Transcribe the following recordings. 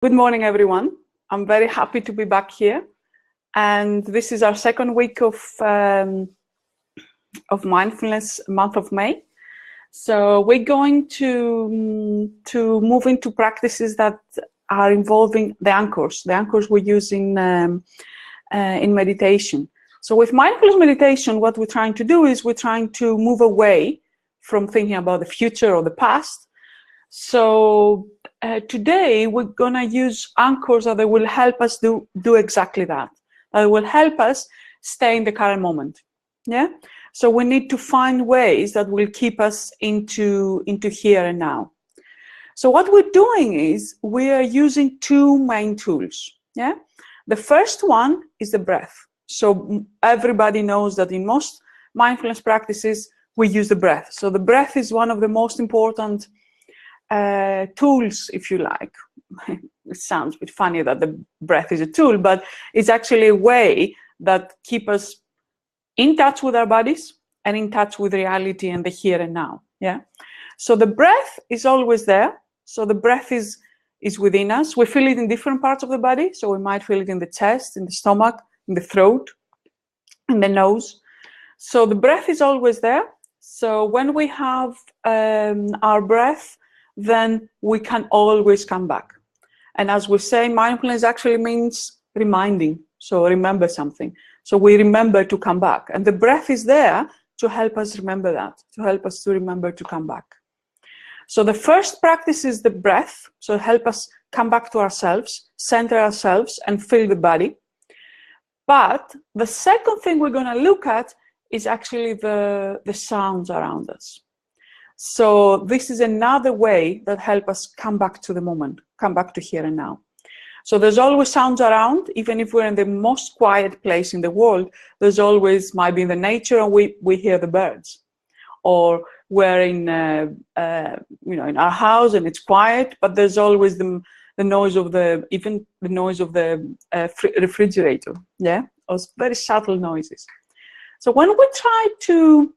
Good morning, everyone. I'm very happy to be back here. And this is our second week of mindfulness month of May. So we're going to move into practices that are involving the anchors we use in meditation. So with mindfulness meditation, what we're trying to do is we're trying to move away from thinking about the future or the past. So today we're going to use anchors that will help us do exactly that. That will help us stay in the current moment. Yeah. So we need to find ways that will keep us into here and now. So what we're doing is we are using two main tools. Yeah. The first one is the breath. So everybody knows that in most mindfulness practices we use the breath. So the breath is one of the most important tools, if you like. It sounds a bit funny that the breath is a tool, but it's actually a way that keeps us in touch with our bodies and in touch with reality and the here and now. Yeah. So the breath is always there. So the breath is within us. We feel it in different parts of the body. So we might feel it in the chest, in the stomach, in the throat, in the nose. So the breath is always there. So when we have our breath, then we can always come back. And as we say, mindfulness actually means reminding. So remember something. So we remember to come back. And the breath is there to help us remember that, to help us to remember to come back. So the first practice is the breath. So help us come back to ourselves, center ourselves, and feel the body. But the second thing we're going to look at is actually the sounds around us. So this is another way that helps us come back to the moment, come back to here and now. So there's always sounds around, even if we're in the most quiet place in the world, there's always, might be in the nature, and we hear the birds. Or we're in, in our house and it's quiet, but there's always the noise of even the noise of the refrigerator. Yeah, those very subtle noises. So when we try to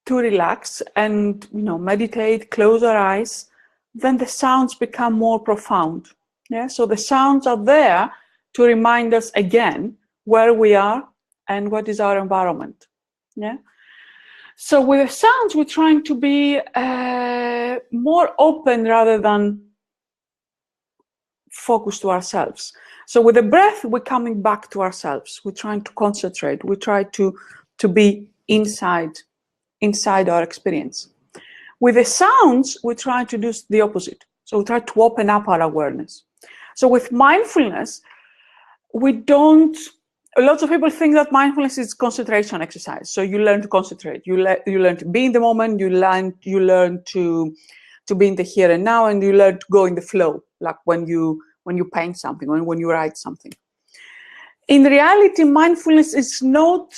relax and meditate, close our eyes, then the sounds become more profound. Yeah, so the sounds are there to remind us again where we are and what is our environment. Yeah. So with the sounds, we're trying to be more open rather than focused to ourselves. So with the breath, we're coming back to ourselves. We're trying to concentrate. We try to be inside our experience. With the sounds, we try to do the opposite. So we try to open up our awareness. So with mindfulness, lots of people think that mindfulness is concentration exercise. So you learn to concentrate, you learn to be in the moment, you learn to be in the here and now, and you learn to go in the flow, like when you paint something or when you write something. In reality, mindfulness is not.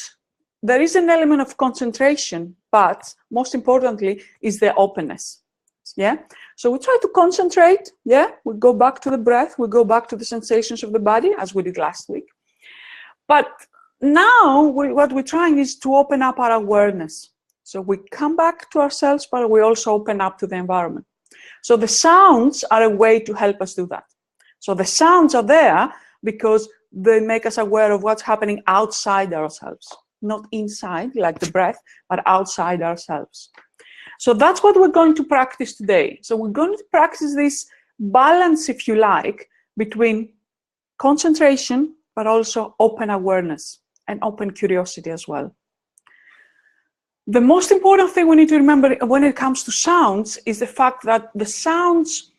There is an element of concentration, but most importantly is the openness. Yeah. So we try to concentrate. Yeah. We go back to the breath. We go back to the sensations of the body, as we did last week. But now what we're trying is to open up our awareness. So we come back to ourselves, but we also open up to the environment. So the sounds are a way to help us do that. So the sounds are there because they make us aware of what's happening outside ourselves. Not inside, like the breath, but outside ourselves. So that's what we're going to practice today. So we're going to practice this balance, if you like, between concentration, but also open awareness and open curiosity as well. The most important thing we need to remember when it comes to sounds is the fact that the sounds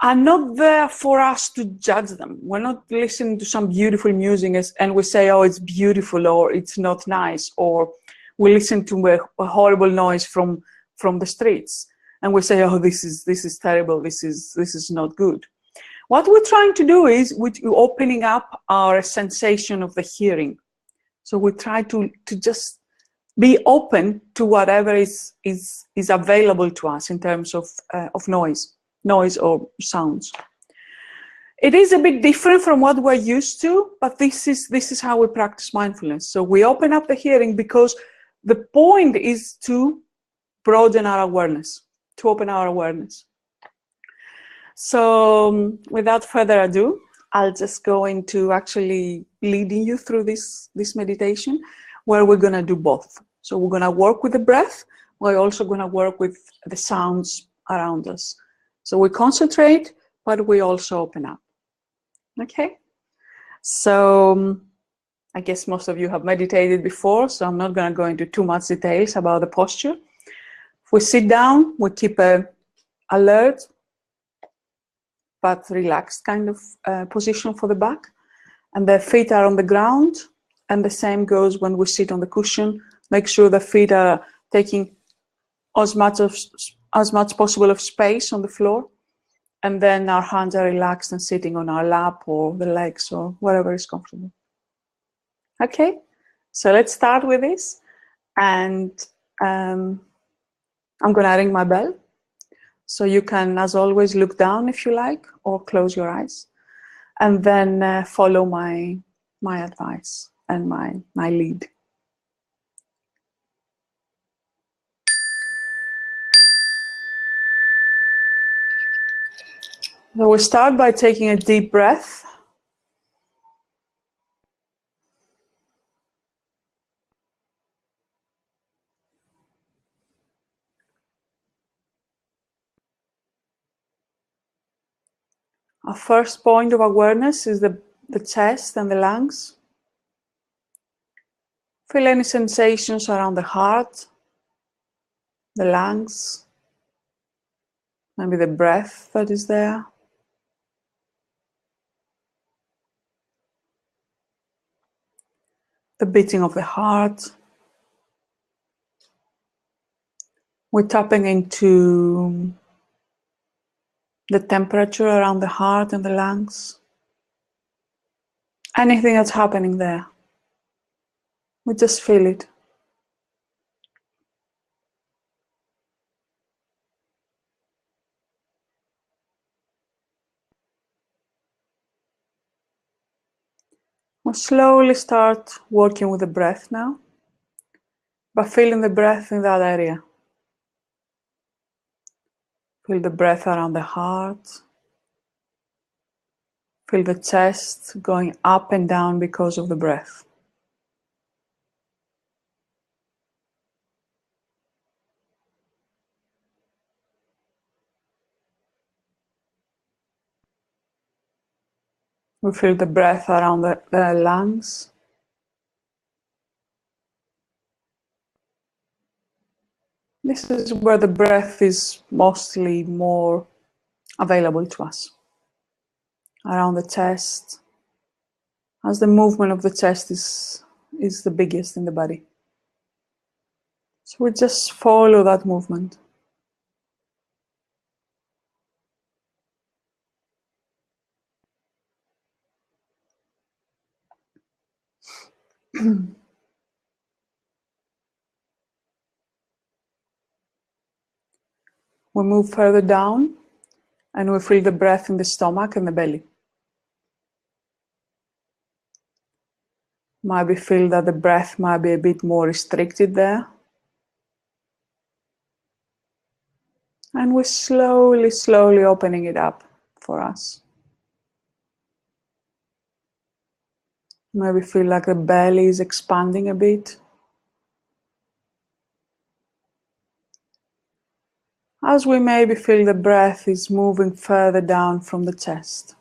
are not there for us to judge them. We're not listening to some beautiful music and we say, oh, it's beautiful, or it's not nice, or we listen to a horrible noise from the streets and we say, oh, this is terrible, this is not good. What we're trying to do is we're opening up our sensation of the hearing. So we try to just be open to whatever is available to us in terms of noise or sounds. It is a bit different from what we're used to, but this is how we practice mindfulness. So we open up the hearing because the point is to broaden our awareness, to open our awareness. So without further ado, I'll just go into actually leading you through this meditation, where we're going to do both. So we're going to work with the breath. We're also going to work with the sounds around us. So we concentrate, but we also open up. Okay? So I guess most of you have meditated before, so I'm not going to go into too much details about the posture. If we sit down, we keep a alert but relaxed kind of position for the back, and the feet are on the ground, and the same goes when we sit on the cushion. Make sure the feet are taking as much possible of space on the floor, and then our hands are relaxed and sitting on our lap or the legs or wherever is comfortable. Okay, so let's start with this, and I'm going to ring my bell. So you can, as always, look down if you like, or close your eyes, and then follow my advice and my lead. So we'll start by taking a deep breath. Our first point of awareness is the chest and the lungs. Feel any sensations around the heart, the lungs, maybe the breath that is there. The beating of the heart. We're tapping into the temperature around the heart and the lungs. Anything that's happening there, we just feel it. We'll slowly start working with the breath now, by feeling the breath in that area. Feel the breath around the heart. Feel the chest going up and down because of the breath. We feel the breath around the lungs. This is where the breath is mostly more available to us. Around the chest, as the movement of the chest is the biggest in the body. So we just follow that movement. We move further down and we feel the breath in the stomach and the belly. Maybe feel that the breath might be a bit more restricted there. And we're slowly, slowly opening it up for us. Maybe feel like the belly is expanding a bit. As we maybe feel the breath is moving further down from the chest.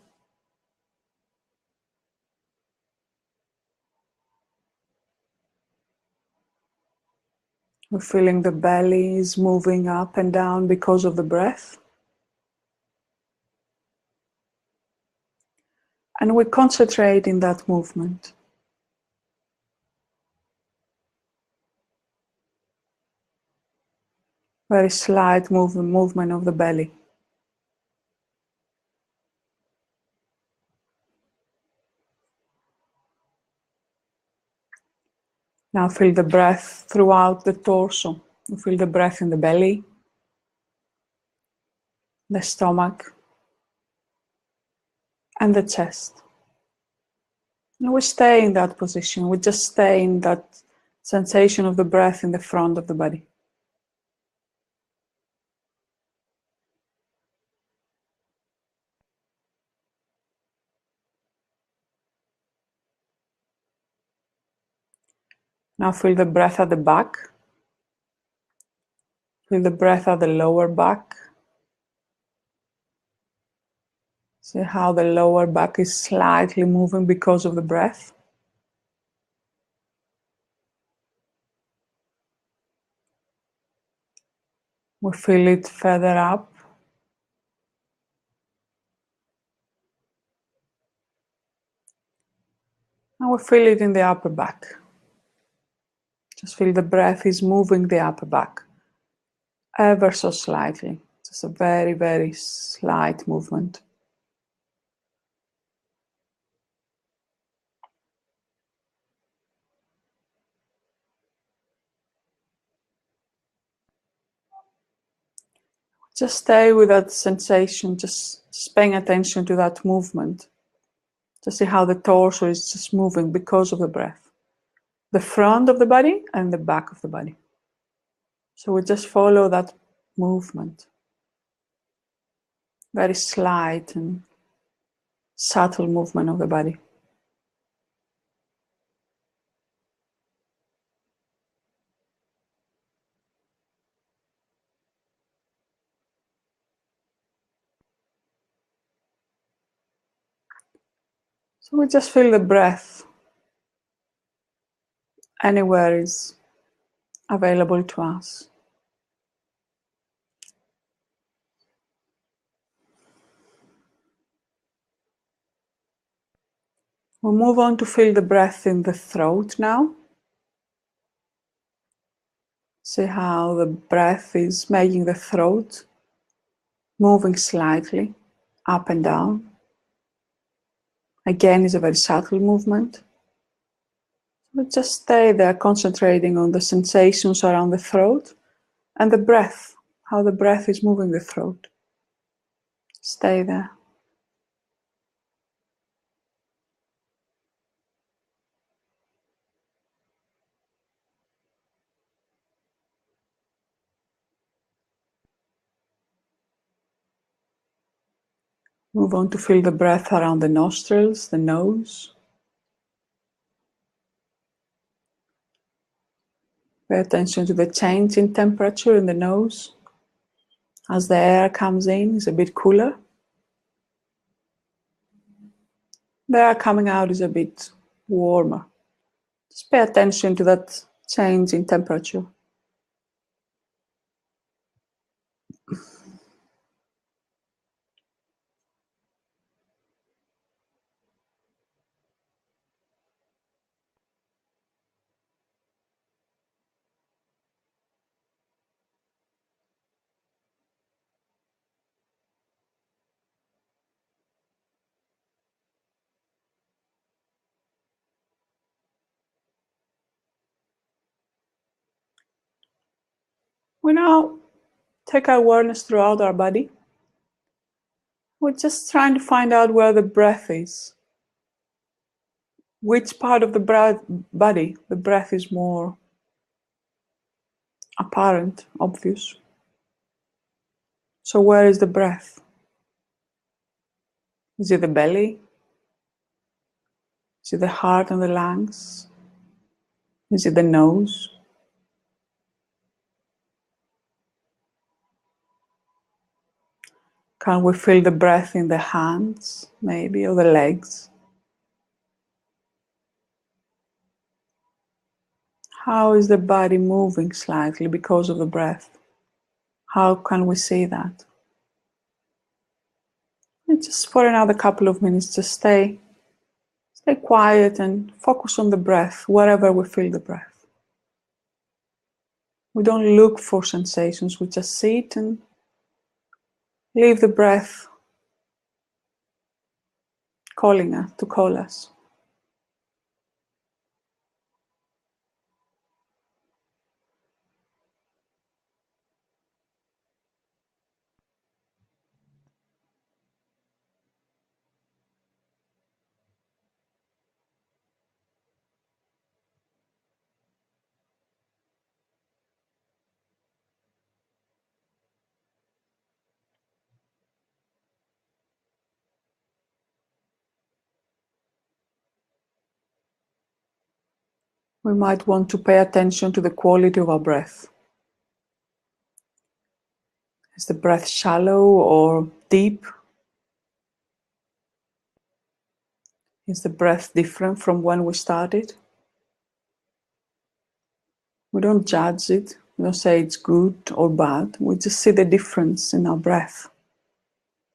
We're feeling the belly is moving up and down because of the breath. And we concentrate in that movement. Very slight movement of the belly. Now feel the breath throughout the torso. You feel the breath in the belly, the stomach, and the chest. And we stay in that position. We just stay in that sensation of the breath in the front of the body. Now feel the breath at the back. Feel the breath at the lower back. See how the lower back is slightly moving because of the breath. We feel it further up. And we feel it in the upper back. Just feel the breath is moving the upper back ever so slightly. Just a very, very slight movement. Just stay with that sensation, just paying attention to that movement. Just see how the torso is just moving because of the breath. The front of the body and the back of the body. So we just follow that movement. Very slight and subtle movement of the body. So we just feel the breath anywhere is available to us. We'll move on to feel the breath in the throat now. See how the breath is making the throat moving slightly up and down. Again, it's a very subtle movement. But just stay there, concentrating on the sensations around the throat and the breath, how the breath is moving the throat. Stay there. Move on to feel the breath around the nostrils, the nose. Pay attention to the change in temperature in the nose. As the air comes in, it's a bit cooler. The air coming out is a bit warmer. Just pay attention to that change in temperature. We now take our awareness throughout our body. We're just trying to find out where the breath is. Which part of the body the breath is more apparent, obvious. So where is the breath? Is it the belly? Is it the heart and the lungs? Is it the nose? Can we feel the breath in the hands, maybe, or the legs? How is the body moving slightly because of the breath? How can we see that? And just for another couple of minutes, just stay quiet and focus on the breath, wherever we feel the breath. We don't look for sensations, we just sit and leave the breath calling us, to call us. We might want to pay attention to the quality of our breath. Is the breath shallow or deep? Is the breath different from when we started? We don't judge it. We don't say it's good or bad. We just see the difference in our breath.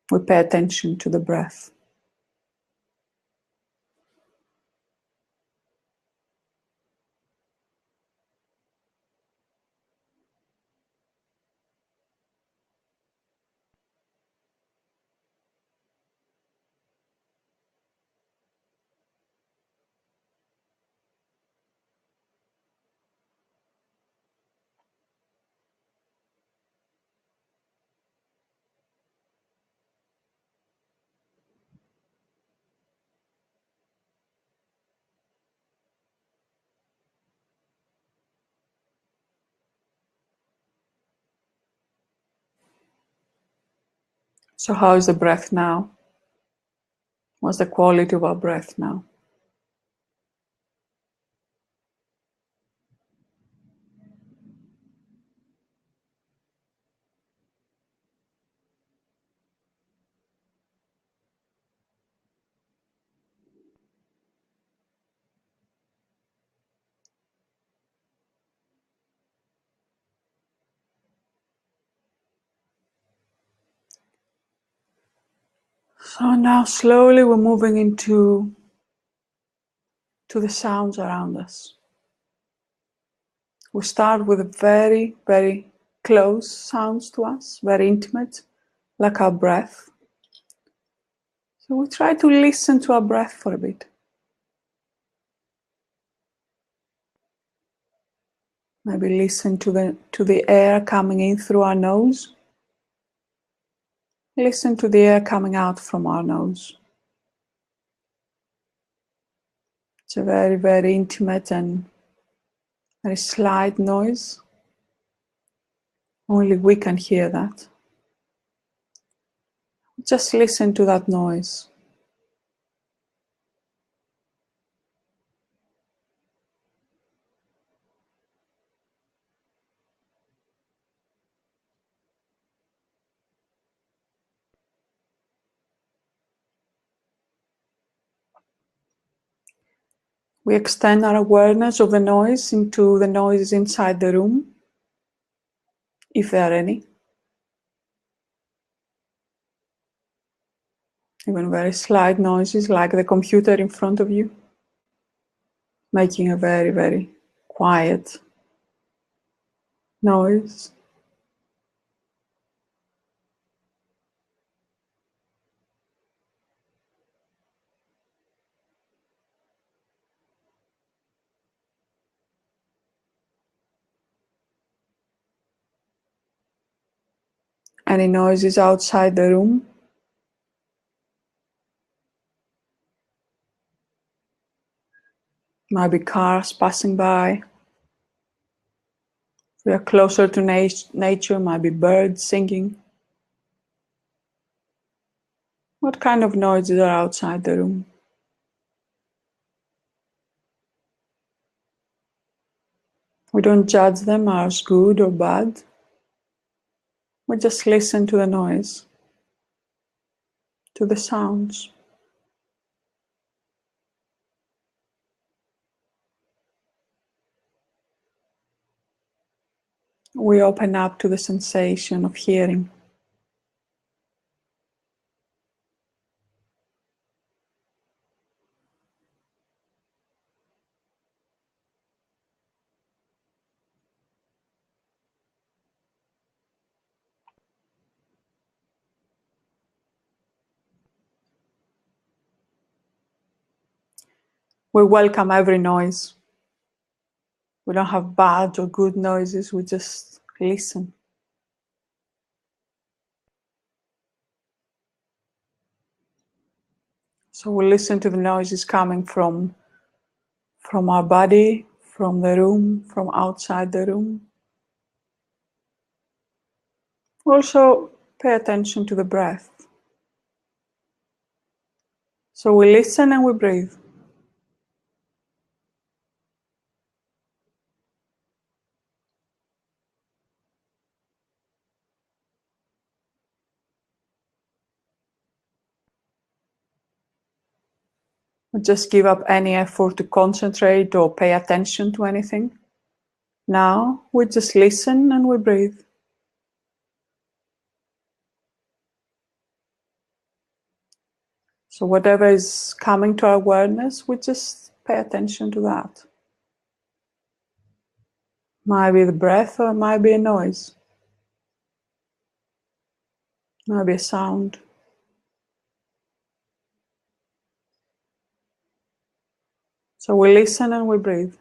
We pay attention to the breath. So how is the breath now? What's the quality of our breath now? So now slowly we're moving into the sounds around us. We start with very, very close sounds to us, very intimate, like our breath. So we try to listen to our breath for a bit. Maybe listen to the air coming in through our nose. Listen to the air coming out from our nose. It's a very, very intimate and very slight noise. Only we can hear that. Just listen to that noise. We extend our awareness of the noise into the noises inside the room, if there are any. Even very slight noises like the computer in front of you, making a very, very quiet noise. Any noises outside the room. Might be cars passing by. If we are closer to nature, might be birds singing. What kind of noises are outside the room? We don't judge them as good or bad. We just listen to the noise, to the sounds. We open up to the sensation of hearing. We welcome every noise. We don't have bad or good noises, we just listen. So we listen to the noises coming from our body, from the room, from outside the room. Also, pay attention to the breath. So we listen and we breathe. Just give up any effort to concentrate or pay attention to anything. Now we just listen and we breathe. So whatever is coming to our awareness, we just pay attention to that. Might be the breath or it might be a noise. Might be a sound. So we listen and we breathe.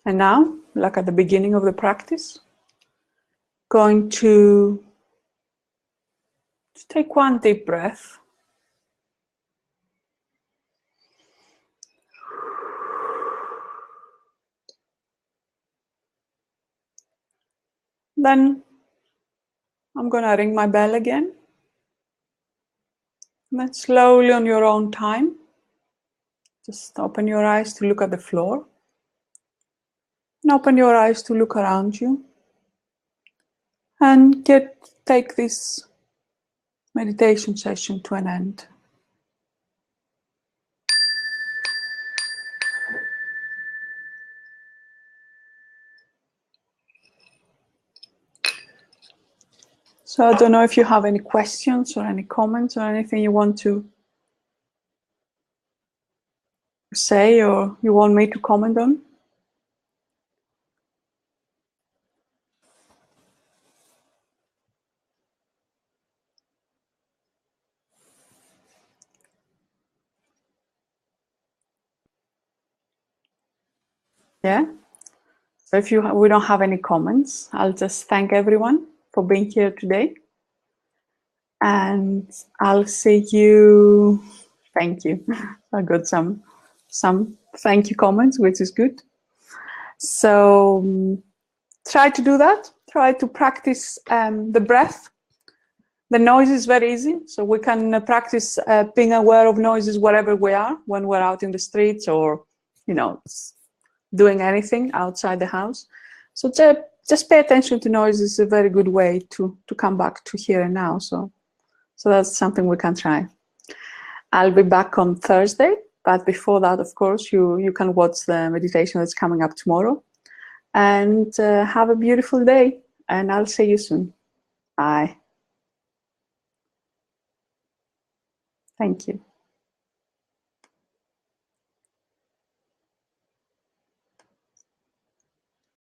And now, like at the beginning of the practice, going to take one deep breath. Then I'm going to ring my bell again. And then slowly on your own time, just open your eyes to look at the floor. And open your eyes to look around you. And take this meditation session to an end. So I don't know if you have any questions or any comments or anything you want to say or you want me to comment on. Yeah. So if we don't have any comments, I'll just thank everyone for being here today. And I'll see you. Thank you. I got some thank you comments, which is good. So try to do that. Try to practice the breath. The noise is very easy, so we can practice being aware of noises wherever we are, when we're out in the streets or, doing anything outside the house. So just pay attention to noise is a very good way to come back to here and now. So that's something we can try. I'll be back on Thursday, but before that, of course, you can watch the meditation that's coming up tomorrow. And have a beautiful day, and I'll see you soon. Bye. Thank you.